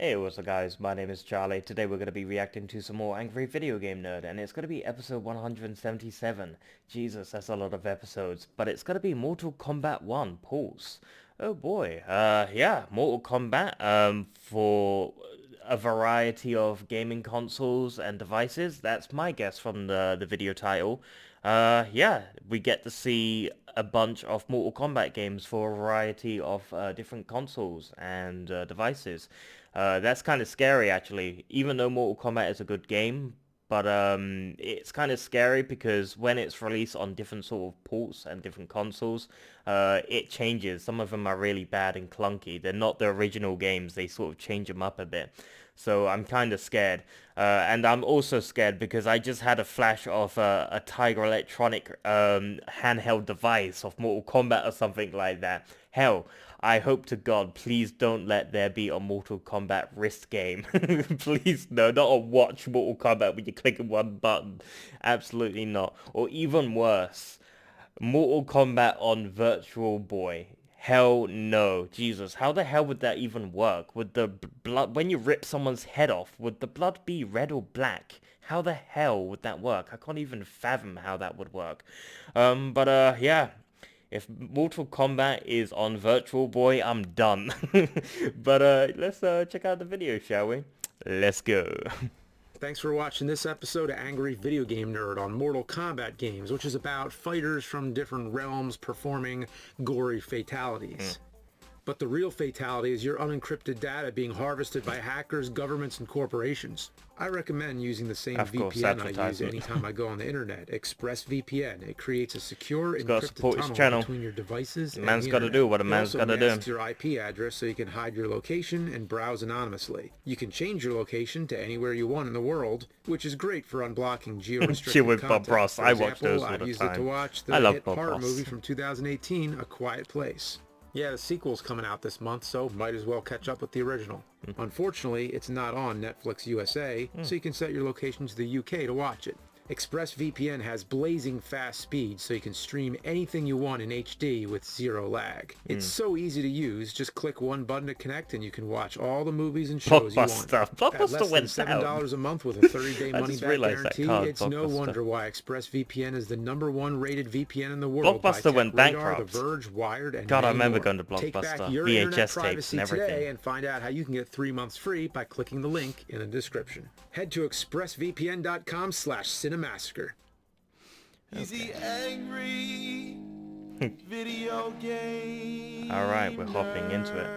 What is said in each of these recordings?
Hey, what's up guys, my name is Charlie. Today we're going to be reacting to some more Angry Video Game Nerd, and it's going to be episode 177. Jesus, that's a lot of episodes. But it's going to be Mortal Kombat 1, Pulse. Oh boy, yeah, Mortal Kombat, for a variety of gaming consoles and devices. That's my guess from the video title. Yeah, we get to see a bunch of Mortal Kombat games for a variety of different consoles and devices. That's kind of scary, actually. Even though Mortal Kombat is a good game, but it's kind of scary because when it's released on different sort of ports and different consoles, it changes. Some of them are really bad and clunky. They're not the original games. They sort of change them up a bit. So I'm kind of scared. And I'm also scared because I just had a flash of a Tiger Electronic handheld device of Mortal Kombat or something like that. Hell, I hope to God, please don't let there be a Mortal Kombat wrist game. Please, no, not a watch Mortal Kombat when you're clicking one button. Absolutely not. Or even worse, Mortal Kombat on Virtual Boy. Hell no. Jesus, how the hell would that even work? Would the blood, when you rip someone's head off, would the blood be red or black? How the hell would that work? I can't even fathom how that would work. Yeah. If Mortal Kombat is on Virtual Boy, I'm done. But let's check out the video, shall we? Let's go. Thanks for watching this episode of Angry Video Game Nerd on Mortal Kombat games, which is about fighters from different realms performing gory fatalities. But the real fatality is your unencrypted data being harvested by hackers, governments, and corporations. I recommend using the same VPN I use anytime I go on the internet, ExpressVPN. It creates a secure encrypted tunnel between your devices and the internet. Gotta do what a man's gotta do. It also masks your IP address so you can hide your location and browse anonymously. You can change your location to anywhere you want in the world, which is great for unblocking geo-restricted with content. Bob Ross. I watch those all I've the used time. it to watch the hit horror movie from 2018, A Quiet Place. Yeah, the sequel's coming out this month, so might as well catch up with the original. Unfortunately, it's not on Netflix USA, so you can set your location to the UK to watch it. ExpressVPN has blazing fast speed, so you can stream anything you want in HD with zero lag. It's so easy to use. Just click one button to connect, and you can watch all the movies and shows you want. At less than $7 a month with a 30-day money-back guarantee, it's no wonder why ExpressVPN is the #1 rated VPN in the world. Blockbuster went bankrupt. The Verge, Wired, and God, I remember more. going to Blockbuster. Take back your internet privacy today and find out how you can get 3 months free by clicking the link in the description. Head to expressvpn.com/cinemassacre. Easy angry video game. All right, we're hopping into it.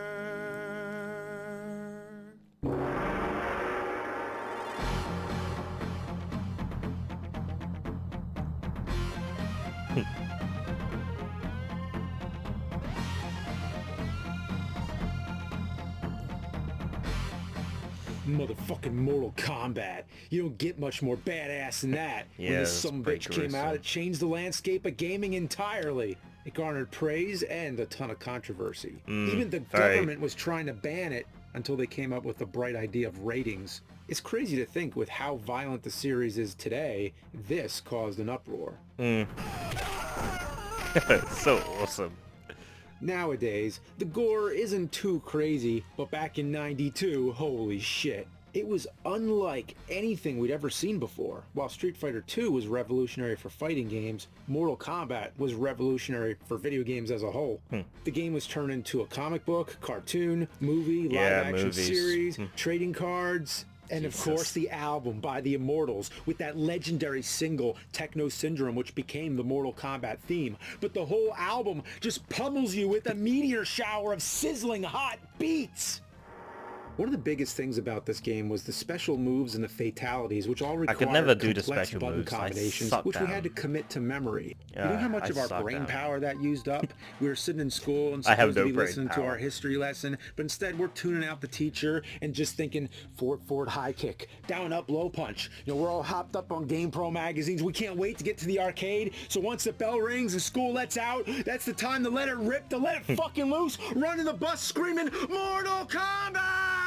Motherfucking Mortal Kombat. You don't get much more badass than that. When this sumbitch came out, it changed the landscape of gaming entirely. It garnered praise and a ton of controversy. Even the government was trying to ban it until they came up with the bright idea of ratings. It's crazy to think with how violent the series is today, this caused an uproar. So awesome. Nowadays, the gore isn't too crazy, but back in '92, holy shit. It was unlike anything we'd ever seen before. While Street Fighter II was revolutionary for fighting games, Mortal Kombat was revolutionary for video games as a whole. The game was turned into a comic book, cartoon, movie, live-action series, trading cards, and of course the album by the Immortals with that legendary single Techno Syndrome, which became the Mortal Kombat theme. But the whole album just pummels you with a meteor shower of sizzling hot beats. One of the biggest things about this game was the special moves and the fatalities, which all required complex button combinations, which we had to commit to memory. You know how much of our brain power that used up? We were sitting in school and supposed to be listening to our history lesson, but instead we're tuning out the teacher and just thinking forward high kick, down up low punch. You know, we're all hopped up on GamePro magazines. We can't wait to get to the arcade. So once the bell rings and school lets out, that's the time to let it rip, to let it fucking loose, run in the bus screaming, Mortal Kombat!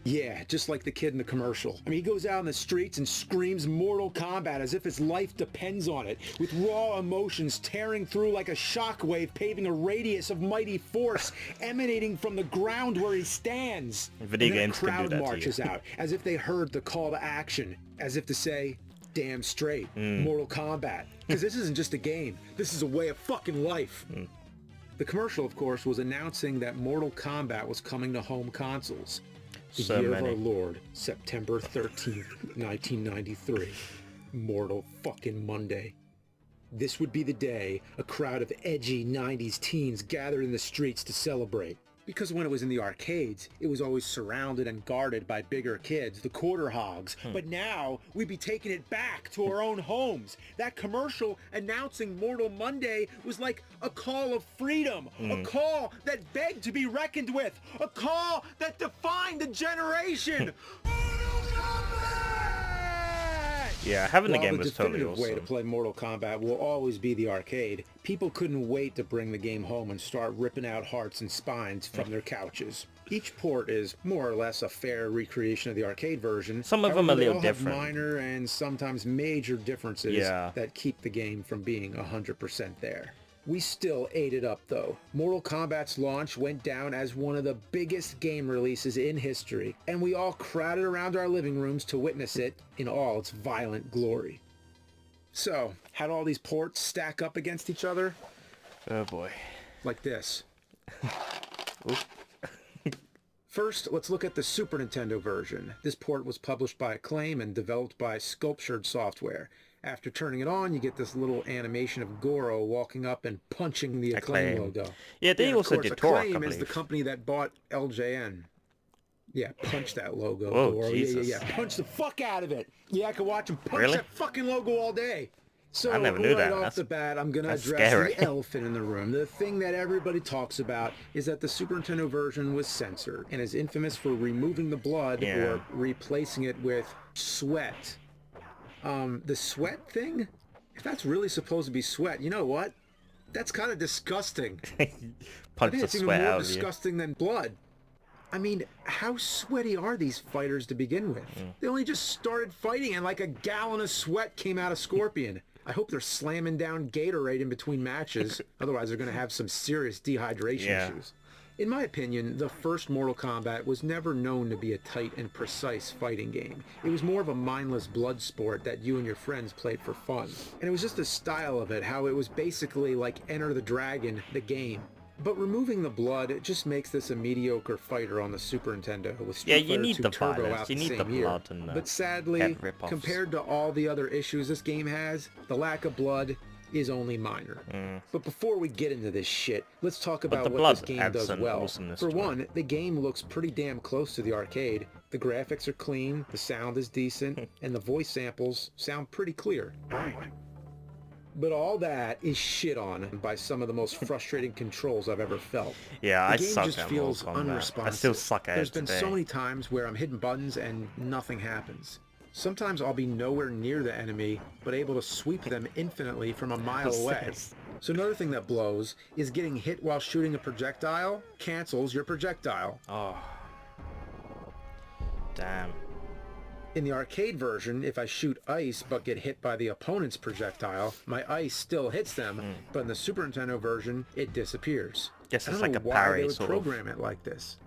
Yeah, just like the kid in the commercial. I mean, he goes out in the streets and screams Mortal Kombat as if his life depends on it, with raw emotions tearing through like a shockwave, paving a radius of mighty force emanating from the ground where he stands. Video And then games a can do crowd that to marches you. out, as if they heard the call to action, as if to say, damn straight, Mortal Kombat. Because this isn't just a game, this is a way of fucking life. The commercial, of course, was announcing that Mortal Kombat was coming to home consoles. The So year many. of our Lord, September 13th, 1993. Mortal fucking Monday. This would be the day a crowd of edgy 90s teens gathered in the streets to celebrate. Because when it was in the arcades, it was always surrounded and guarded by bigger kids, the quarter hogs. But now, we'd be taking it back to our own homes. That commercial announcing Mortal Monday was like a call of freedom. A call that begged to be reckoned with. A call that defined a generation. Yeah, having the While game the was totally definitive way to awesome. play Mortal Kombat will always be the arcade, people couldn't wait to bring the game home and start ripping out hearts and spines from their couches. Each port is more or less a fair recreation of the arcade version. Some of them are a However, they little all have different. minor and sometimes major differences Yeah. that keep the game from being 100% there. We still ate it up though. Mortal Kombat's launch went down as one of the biggest game releases in history, and we all crowded around our living rooms to witness it in all its violent glory. So, how do all these ports stack up against each other? Oh boy. Like this. First, let's look at the Super Nintendo version. This port was published by Acclaim and developed by Sculptured Software. After turning it on, you get this little animation of Goro walking up and punching the Acclaim logo. Yeah, they And of also course, did Torque, I Acclaim is the believe. company that bought LJN. Yeah, punch that logo, Whoa, Goro. Jesus. Yeah. Punch the fuck out of it. Yeah, I could watch him punch Really? that fucking logo all day. So I never knew right that. off That's- the bat, I'm going to that's address scary. the elephant in the room. The thing that everybody talks about is that the Super Nintendo version was censored and is infamous for removing the blood Yeah. or replacing it with sweat. The sweat thing? If that's really supposed to be sweat, you know what? That's kind of disgusting. I Punch think the it's even sweat more out of you. disgusting than blood. I mean, how sweaty are these fighters to begin with? They only just started fighting and like a gallon of sweat came out of Scorpion. I hope they're slamming down Gatorade in between matches. Otherwise, they're going to have some serious dehydration Yeah. issues. In my opinion, the first Mortal Kombat was never known to be a tight and precise fighting game. It was more of a mindless blood sport that you and your friends played for fun. And it was just the style of it, how it was basically like Enter the Dragon, the game. But removing the blood, it just makes this a mediocre fighter on the Super Nintendo with Street Yeah, you Fighter need 2 the Turbo violence, out you the need the same year. blood and the But sadly, head rip-offs. compared to all the other issues this game has, the lack of blood is only minor. But before we get into this shit, let's talk about the what blood this game adds does an well. awesomeness For to it. one, the game looks pretty damn close to the arcade. The graphics are clean, the sound is decent, and the voice samples sound pretty clear. But all that is shit on by some of the most frustrating controls I've ever felt. Yeah, The I game suck just at feels Mortal Kombat. unresponsive. I still suck at There's it been today. so many times where I'm hitting buttons and nothing happens. Sometimes I'll be nowhere near the enemy, but able to sweep them infinitely from a mile away. Yes. So another thing that blows is getting hit while shooting a projectile cancels your projectile. Oh. Damn. In the arcade version, if I shoot ice but get hit by the opponent's projectile, my ice still hits them, but in the Super Nintendo version, it disappears. Guess I it's don't like know a why parry they would sort of. program it like this.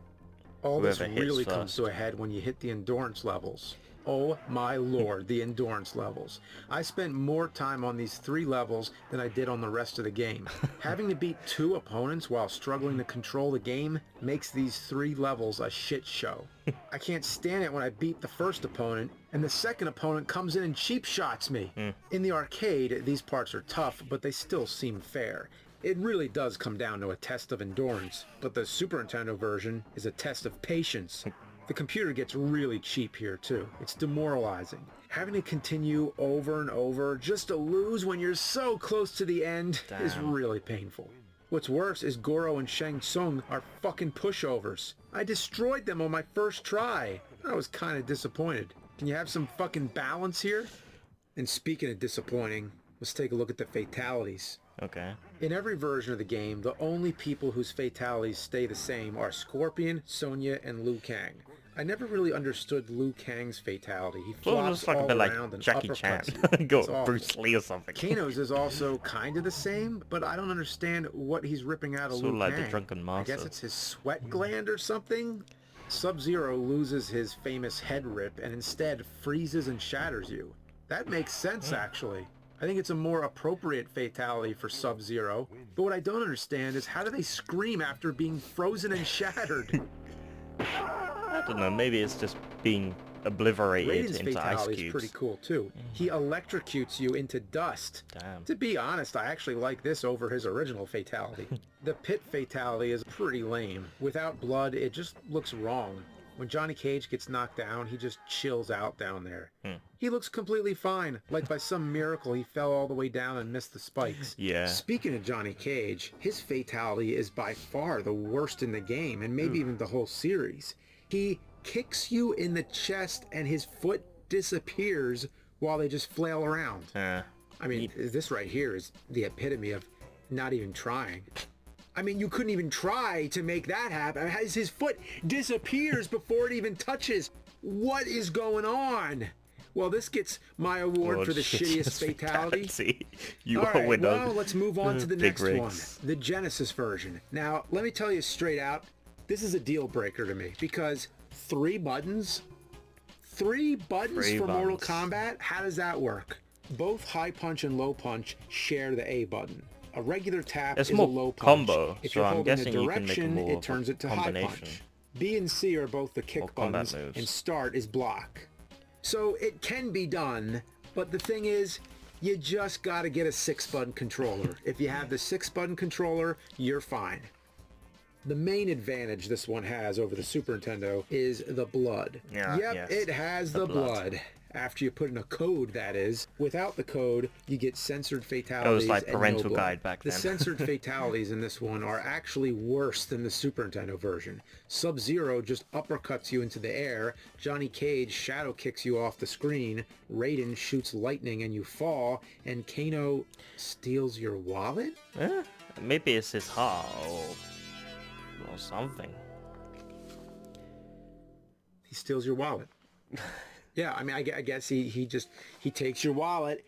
All this Whoever hits really comes first. to a head when you hit the endurance levels. Oh my lord, the endurance levels. I spent more time on these 3 levels than I did on the rest of the game. Having to beat 2 opponents while struggling to control the game makes these 3 levels a shit show. I can't stand it when I beat the first opponent and the second opponent comes in and cheap shots me. In the arcade, these parts are tough, but they still seem fair. It really does come down to a test of endurance, but the Super Nintendo version is a test of patience. The computer gets really cheap here too. It's demoralizing. Having to continue over and over just to lose when you're so close to the end is Damn. really painful. What's worse is Goro and Shang Tsung are fucking pushovers. I destroyed them on my first try. I was kind of disappointed. Can you have some fucking balance here? And speaking of disappointing, let's take a look at the fatalities. Okay. In every version of the game, the only people whose fatalities stay the same are Scorpion, Sonya, and Liu Kang. I never really understood Liu Kang's fatality. He Well, flops looks like a all bit like around and Jackie Chan. uppercuts you. Go It's awful. Bruce Lee or something. Kano's is also kind of the same, but I don't understand what he's ripping out of Sort of Liu like Kang. the Drunken I Master. guess it's his sweat gland or something? Sub-Zero loses his famous head rip and instead freezes and shatters you. That makes sense, actually. I think it's a more appropriate fatality for Sub-Zero, but what I don't understand is how do they scream after being frozen and shattered? I don't know, maybe it's just being obliterated Raiden's into ice fatality cubes. is pretty cool too. He electrocutes you into dust. Damn. To be honest, I actually like this over his original fatality. The pit fatality is pretty lame. Without blood, it just looks wrong. When Johnny Cage gets knocked down, he just chills out down there. He looks completely fine. Like by some miracle, he fell all the way down and missed the spikes. Yeah. Speaking of Johnny Cage, his fatality is by far the worst in the game, and maybe even the whole series. He kicks you in the chest and his foot disappears while they just flail around. I mean, this right here is the epitome of not even trying. I mean, you couldn't even try to make that happen. His foot disappears before it even touches. What is going on? Well, this gets my award for the shittiest fatality. You All are right, winner. well, let's move on to the Big next one. rigs. The Genesis version. Now, let me tell you straight out, this is a deal breaker to me because 3 buttons? 3 buttons Three for Mortal buttons. Kombat? How does that work? Both high punch and low punch share the A button. A regular tap It's is a more low punch. combo, If so you're I'm holding guessing a you can make direction, more it of a turns it to high combination. punch. B and C are both the kick Or combat buttons, moves. and start is block. So it can be done, but the thing is, you just gotta get a 6-button controller. If you have the 6-button controller, you're fine. The main advantage this one has over the Super Nintendo is the blood. Yeah, Yep, yes. it has The the blood. blood. After you put in a code, that is. Without the code, you get censored fatalities like and no parental blood. guide back The then. censored fatalities in this one are actually worse than the Super Nintendo version. Sub-Zero just uppercuts you into the air, Johnny Cage shadow kicks you off the screen, Raiden shoots lightning and you fall, and Kano steals your wallet? Maybe it's his heart or something. He steals your wallet. Yeah, I mean, I guess he takes your wallet,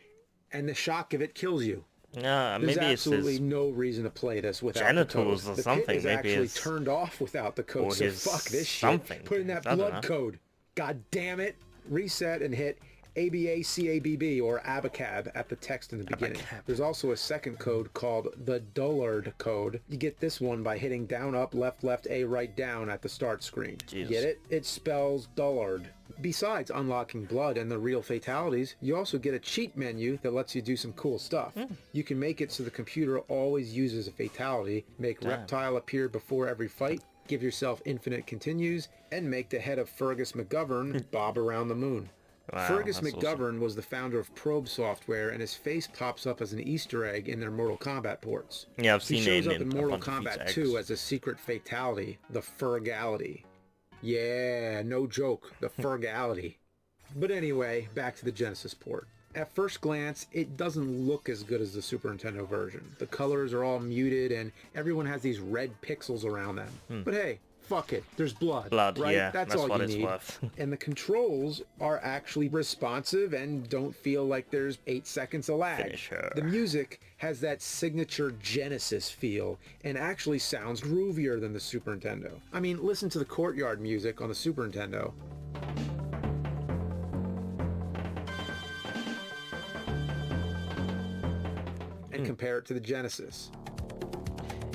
and the shock of it kills you. Yeah, There's maybe it's absolutely his no reason to play this without genitals the or code. something. The pit is Maybe actually it's turned off without the code, or so his fuck this shit. something. Put in that I don't blood know. code. God damn it. Reset and hit ABACABB or ABACAB at the text in the beginning. ABACAB. There's also a second code called the Dullard code. You get this one by hitting down, up, left, left, A, right, down at the start screen. Jesus. Get it? It spells Dullard. Besides unlocking blood and the real fatalities, you also get a cheat menu that lets you do some cool stuff. You can make it so the computer always uses a fatality, make Reptile appear before every fight, give yourself infinite continues, and make the head of Fergus McGovern bob around the moon. Wow, Fergus that's McGovern was the founder of Probe Software, and his face pops up as an Easter egg in their Mortal Kombat ports. Yeah, I've He seen shows it up in a Mortal bunch of Kombat Easter 2 eggs. as a secret fatality, the Fergality. Yeah, no joke, the Fergality. But anyway, back to the Genesis port. At first glance, it doesn't look as good as the Super Nintendo version. The colors are all muted and everyone has these red pixels around them. But hey, fuck it, there's blood. Blood, right? yeah, That's that's all what you it's need. worth. And the controls are actually responsive and don't feel like there's 8 seconds of lag. Finisher. The music has that signature Genesis feel and actually sounds groovier than the Super Nintendo. I mean, listen to the Courtyard music on the Super Nintendo. And compare it to the Genesis.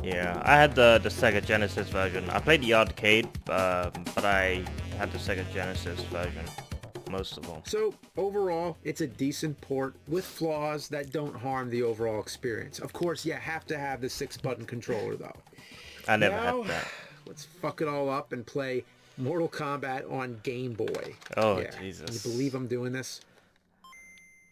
Yeah, I had the Sega Genesis version. I played the arcade, but I had the Sega Genesis version. Most of them. So, overall, it's a decent port with flaws that don't harm the overall experience. Of course, you have to have the 6-button controller, though. I never Now, had that. let's fuck it all up and play Mortal Kombat on Game Boy. Oh, Yeah. Jesus. You believe I'm doing this?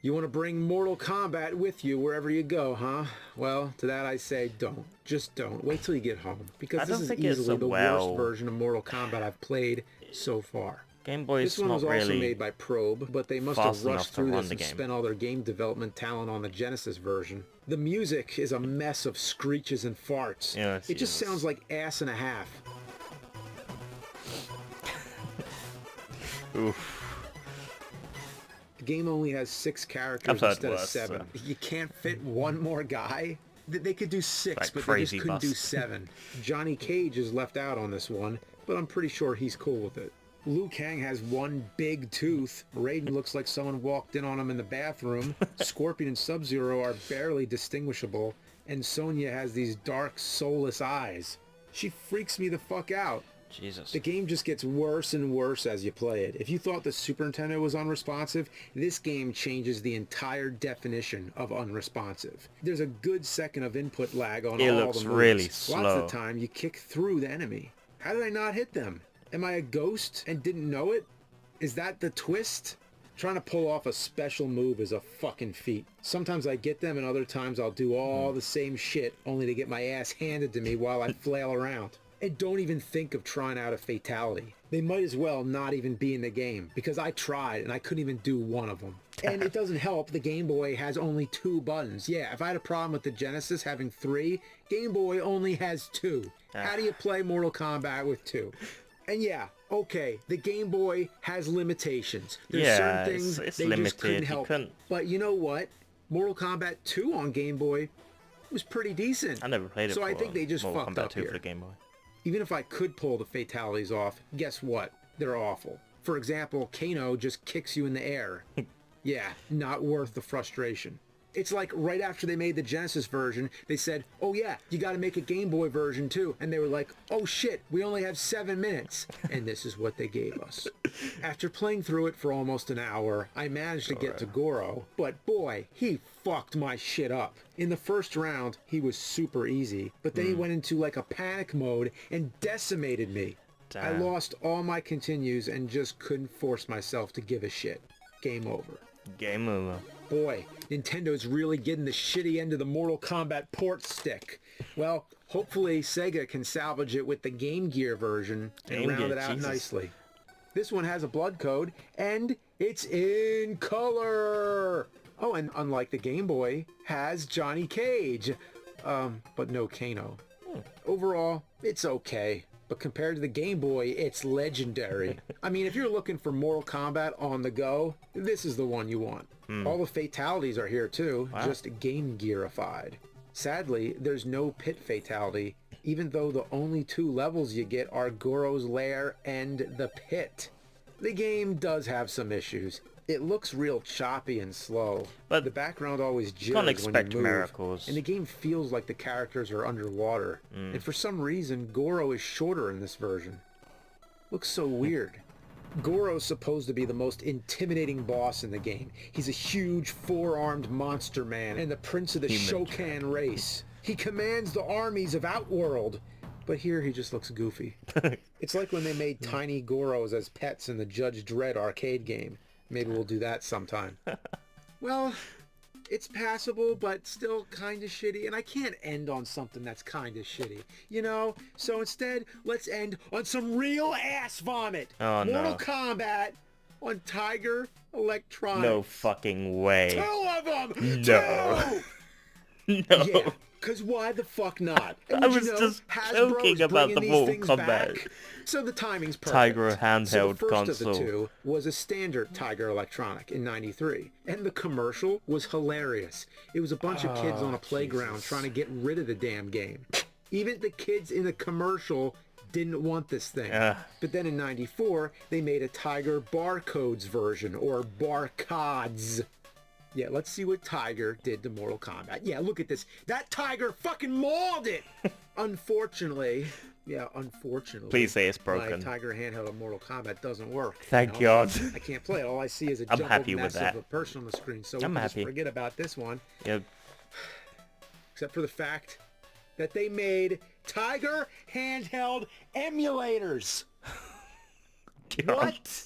You want to bring Mortal Kombat with you wherever you go, huh? Well, to that I say don't. Just don't. Wait till you get home. I Because this don't is think it's easily a the well- worst version of Mortal Kombat I've played so far. Game Boy This is one not was also really made by Probe, but they must fast have enough rushed to through run this the and game. spent all their game development talent on the Genesis version. The music is a mess of screeches and farts. Yeah, it just Jesus. sounds like ass and a half. Oof. The game only has 6 characters I've heard instead of worse, 7. so. You can't fit one more guy? They could do 6, Like but they just crazy couldn't do bust. 7. Johnny Cage is left out on this one, but I'm pretty sure he's cool with it. Liu Kang has one big tooth. Raiden looks like someone walked in on him in the bathroom. Scorpion and Sub-Zero are barely distinguishable. And Sonya has these dark, soulless eyes. She freaks me the fuck out. Jesus. The game just gets worse and worse as you play it. If you thought the Super Nintendo was unresponsive, this game changes the entire definition of unresponsive. There's a good second of input lag on It all looks the moves. really Lots slow. of the time, you kick through the enemy. How did I not hit them? Am I a ghost and didn't know it? Is that the twist? Trying to pull off a special move is a fucking feat. Sometimes I get them and other times I'll do all the same shit only to get my ass handed to me while I flail around. And don't even think of trying out a fatality. They might as well not even be in the game because I tried and I couldn't even do one of them. And it doesn't help the Game Boy has only 2 buttons. Yeah, if I had a problem with the Genesis having 3, Game Boy only has 2. How do you play Mortal Kombat with 2? And yeah, okay, the Game Boy has limitations. There's certain things it's they limited. just couldn't You help. couldn't- But you know what? Mortal Kombat 2 on Game Boy was pretty decent. I never played it. So for I think they just Mortal fucked Kombat up 2 here. for the Game Boy. Even if I could pull the fatalities off, guess what? They're awful. For example, Kano just kicks you in the air. Yeah, not worth the frustration. It's like right after they made the Genesis version, they said, oh yeah, you gotta make a Game Boy version too. And they were like, oh shit, we only have 7 minutes. And this is what they gave us. After playing through it for almost an hour, I managed to get to Goro, but boy, he fucked my shit up. In the first round, he was super easy, but then he went into like a panic mode and decimated me. I Damn. lost all my continues and just couldn't force myself to give a shit. Game over. Game over. Boy, Nintendo's really getting the shitty end of the Mortal Kombat port stick. Well, hopefully Sega can salvage it with the Game Gear version and Game round Gear, it out Jesus. nicely. This one has a blood code, and it's in color! Oh, and unlike the Game Boy, has Johnny Cage. But no Kano. Overall, it's okay. But compared to the Game Boy, it's legendary. I mean, if you're looking for Mortal Kombat on the go, this is the one you want. All the fatalities are here too, just Game Gearified. Sadly, there's no pit fatality, even though the only 2 levels you get are Goro's Lair and the pit. The game does have some issues. It looks real choppy and slow, But the background always jitters can't when expect you move, miracles. and the game feels like the characters are underwater. And for some reason, Goro is shorter in this version. Looks so weird. Goro's supposed to be the most intimidating boss in the game. He's a huge 4-armed monster man and the prince of the Human Shokan race. He commands the armies of Outworld. But here he just looks goofy. It's like when they made tiny Goros as pets in the Judge Dredd arcade game. Maybe we'll do that sometime. Well, it's passable, but still kind of shitty. And I can't end on something that's kind of shitty, you know? So instead, let's end on some real ass vomit. Oh, Mortal no. Kombat on Tiger Electronics. No fucking way. 2 of them! No. 2! No. Yeah, because why the fuck not? And I would was you know, just Hasbro's joking about bringing the these Mortal things Kombat. back. So the timing's perfect. Tiger So the handheld first console. of the 2 was a standard Tiger Electronic in '93, and the commercial was hilarious. It was a bunch of kids on a playground trying to get rid of the damn game. Even the kids in the commercial didn't want this thing. But then in '94, they made a Tiger Barcodes version, or Barcods. Yeah, let's see what Tiger did to Mortal Kombat. Yeah, look at this. That Tiger fucking mauled it! Unfortunately, Please say it's my broken. Tiger handheld of Mortal Kombat doesn't work. Thank God. I can't play it. All I see is a I'm jumbled happy with mess that. of a person on the screen. So we I'm can just happy. forget about this one. Yep. Except for the fact that they made Tiger handheld emulators. God. What?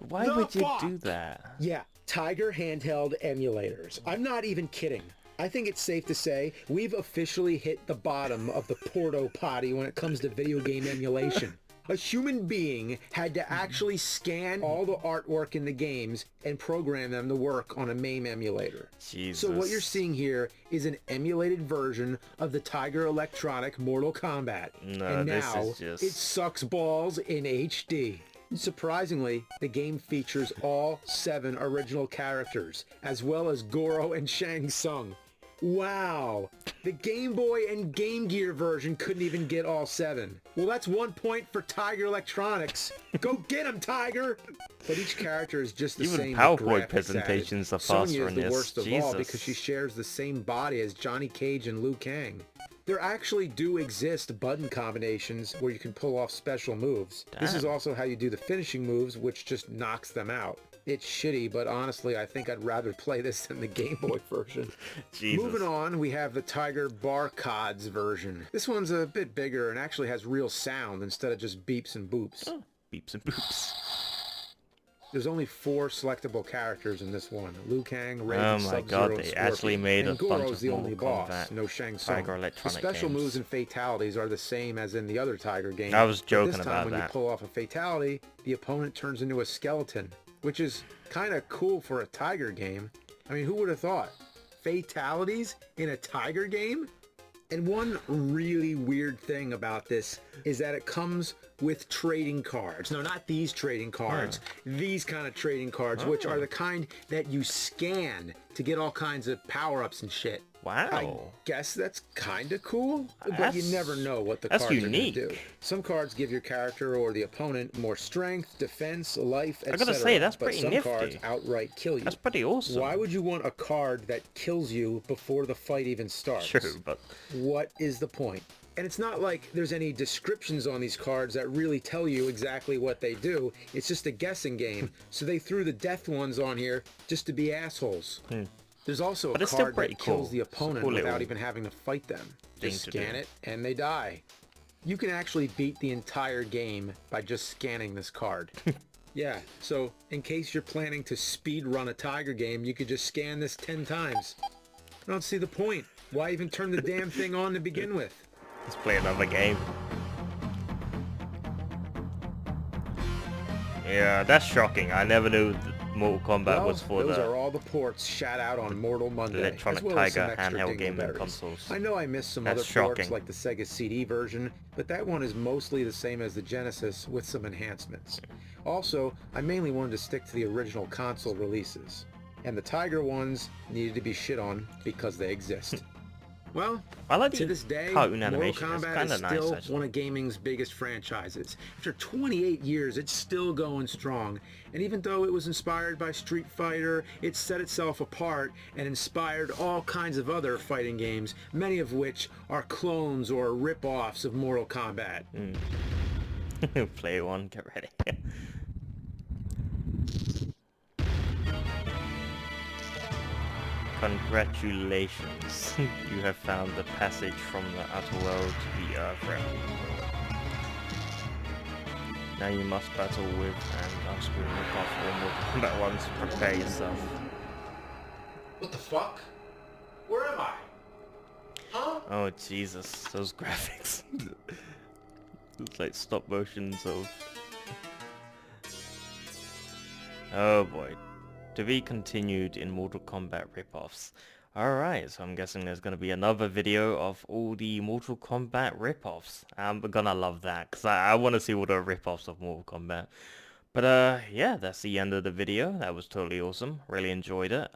Why the would you fuck? do that? Yeah, Tiger handheld emulators. I'm not even kidding. I think it's safe to say we've officially hit the bottom of the porto potty when it comes to video game emulation. A human being had to actually scan all the artwork in the games and program them to work on a MAME emulator. Jesus. So what you're seeing here is an emulated version of the Tiger Electronic Mortal Kombat. No, and this now is just- it sucks balls in HD. Surprisingly, the game features all 7 original characters, as well as Goro and Shang Tsung. Wow! The Game Boy and Game Gear version couldn't even get all 7. Well, that's 1 point for Tiger Electronics. Go get 'em, Tiger! But each character is just the Even same. PowerPoint presentations are faster Sonya is in the this. worst of all Jesus. because she shares the same body as Johnny Cage and Liu Kang. There actually do exist button combinations where you can pull off special moves. This is Damn. also how you do the finishing moves, which just knocks them out. It's shitty, but honestly, I think I'd rather play this than the Game Boy version. Jesus. Moving on, we have the Tiger Barcodes version. This one's a bit bigger and actually has real sound instead of just beeps and boops. Oh, beeps and boops. There's only 4 selectable characters in this one. Liu Kang, Raiden, Oh my Sub-Zero, god, and they Scorpion. actually made a And bunch Goro's of the only Mortal boss, Kombat no Shang Tsung. Tiger The Electronic special games. moves and fatalities are the same as in the other Tiger games. I was joking but this time about when that. you pull off a fatality, the opponent turns into a skeleton, which is kind of cool for a Tiger game. I mean, who would have thought? Fatalities in a Tiger game? And one really weird thing about this is that it comes with trading cards. No, not these trading cards. These kind of trading cards, which are the kind that you scan to get all kinds of power-ups and shit. Wow. I guess that's kind of cool, but you That's- never know what the that's cards unique. are going to do. Some cards give your character or the opponent more strength, defense, life, etc. gotta say, that's but pretty some nifty. cards outright kill you. That's pretty awesome. Why would you want a card that kills you before the fight even starts? True, but What is the point? And it's not like there's any descriptions on these cards that really tell you exactly what they do. It's just a guessing game. So they threw the death ones on here just to be assholes. There's also But a it's still card pretty that kills cool. the It's a opponent cool without little even having to fight them. thing Just to scan do. it and they die. You can actually beat the entire game by just scanning this card. Yeah, so in case you're planning to speed run a Tiger game, you could just scan this 10 times. I don't see the point. Why even turn the damn thing on to begin with? let's play another game. Yeah, that's shocking. I never knew that Mortal Kombat was for those the are all the ports shot out on Mortal Monday, Electronic as well as some Tiger extra handheld gaming dingleberries. consoles. I know I missed some That's other ports shocking. like the Sega CD version, but that one is mostly the same as the Genesis with some enhancements. Also, I mainly wanted to stick to the original console releases, and the Tiger ones needed to be shit on because they exist. Well, I like to the this day, cartoon Mortal animation. It's Kombat kind is of nice, still actually. one of gaming's biggest franchises. After 28 years, it's still going strong. And even though it was inspired by Street Fighter, it set itself apart and inspired all kinds of other fighting games, many of which are clones or rip-offs of Mortal Kombat. Play one, get ready. Congratulations, you have found the passage from the outer world to the Earth realm. Now you must battle with and unscrew the off all Mortal Kombat ones. Prepare yourself. What the fuck? Where am I? Huh? Oh Jesus, those graphics. It's like stop motions of... Oh boy. To be continued in Mortal Kombat ripoffs. Alright, so I'm guessing there's going to be another video of all the Mortal Kombat ripoffs. I'm gonna love that, because I want to see all the ripoffs of Mortal Kombat. But yeah, that's the end of the video. That was totally awesome. Really enjoyed it.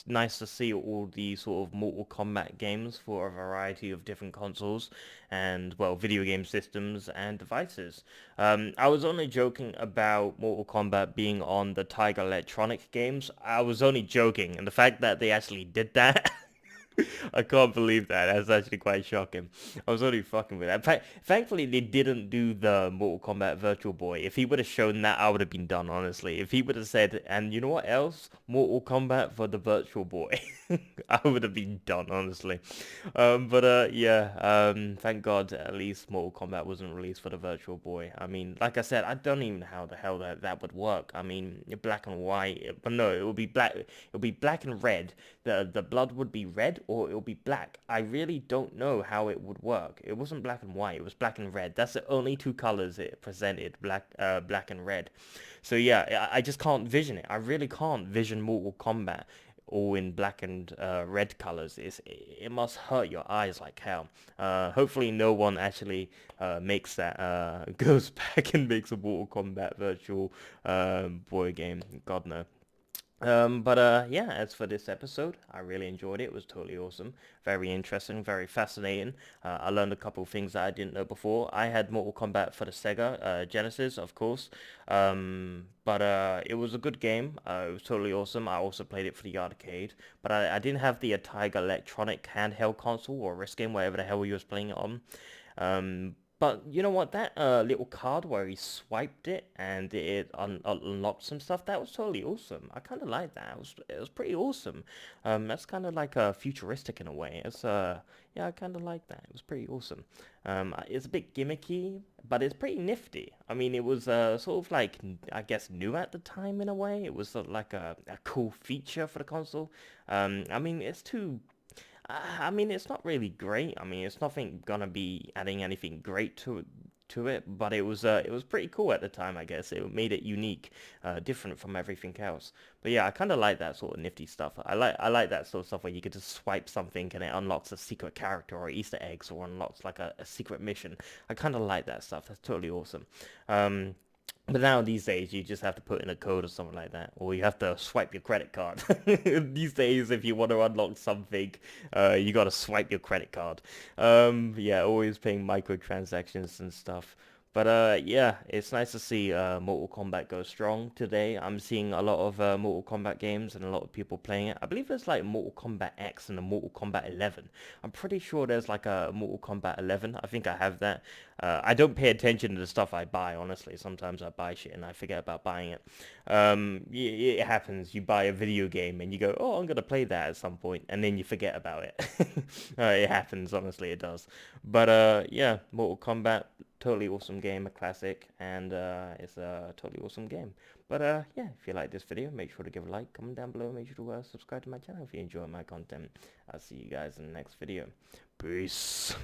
Nice to see all the sort of Mortal Kombat games for a variety of different consoles and, well, video game systems and devices. I was only joking about Mortal Kombat being on the Tiger Electronic games. I was only joking, and the fact that they actually did that... I can't believe that. That's actually quite shocking. I was only fucking with that. Thankfully, they didn't do the Mortal Kombat Virtual Boy. If he would have shown that, I would have been done, honestly. If he would have said, and you know what else? Mortal Kombat for the Virtual Boy. I would have been done, honestly. Yeah. Thank God, at least Mortal Kombat wasn't released for the Virtual Boy. I mean, like I said, I don't even know how the hell that would work. I mean, black and white. But no, it would be black. It would be black and red. The blood would be red, or it will be black. I really don't know how it would work. It wasn't black and white, it was black and red. That's the only two colors it presented, black and red. So yeah, I just can't vision it. I really can't vision Mortal Kombat all in black and red colors, it must hurt your eyes like hell. Hopefully no one actually makes that, goes back and makes a Mortal Kombat virtual boy game. God no. Yeah, as for this episode, I really enjoyed it. It was totally awesome. Very interesting, very fascinating. I learned a couple of things that I didn't know before. I had Mortal Kombat for the Sega Genesis, of course. It was a good game. It was totally awesome. I also played it for the arcade. But I didn't have the Tiger Electronic handheld console or wrist game, whatever the hell he was playing it on. But you know what? That little card where he swiped it and it unlocked some stuff, that was totally awesome. I kind of like that. It was pretty awesome. That's kind of like futuristic in a way. Yeah, I kind of like that. It was pretty awesome. It's a bit gimmicky, but it's pretty nifty. I mean, it was sort of like, I guess, new at the time in a way. It was sort of like a cool feature for the console. I mean, it's not really great. I mean, it's nothing gonna be adding anything great to it, but it was pretty cool at the time, I guess. It made it unique, different from everything else. But yeah, I kind of like that sort of nifty stuff. I like that sort of stuff where you could just swipe something and it unlocks a secret character or Easter eggs or unlocks like a secret mission. I kind of like that stuff. That's totally awesome. But now these days you just have to put in a code or something like that, or you have to swipe your credit card. These days, if you want to unlock something, you gotta swipe your credit card. Yeah, always paying microtransactions and stuff. Yeah, it's nice to see Mortal Kombat go strong today. I'm seeing a lot of Mortal Kombat games and a lot of people playing it. I believe there's like Mortal Kombat X and a Mortal Kombat 11. I'm pretty sure there's like a Mortal Kombat 11. I think I have that. I don't pay attention to the stuff I buy, honestly. Sometimes I buy shit and I forget about buying it. It happens. You buy a video game and you go, oh, I'm going to play that at some point, and then you forget about it. It happens, honestly, it does. Yeah, Mortal Kombat, totally awesome game, a classic, and it's a totally awesome game. Yeah, if you like this video, make sure to give a like, comment down below, make sure to subscribe to my channel if you enjoy my content. I'll see you guys in the next video. Peace.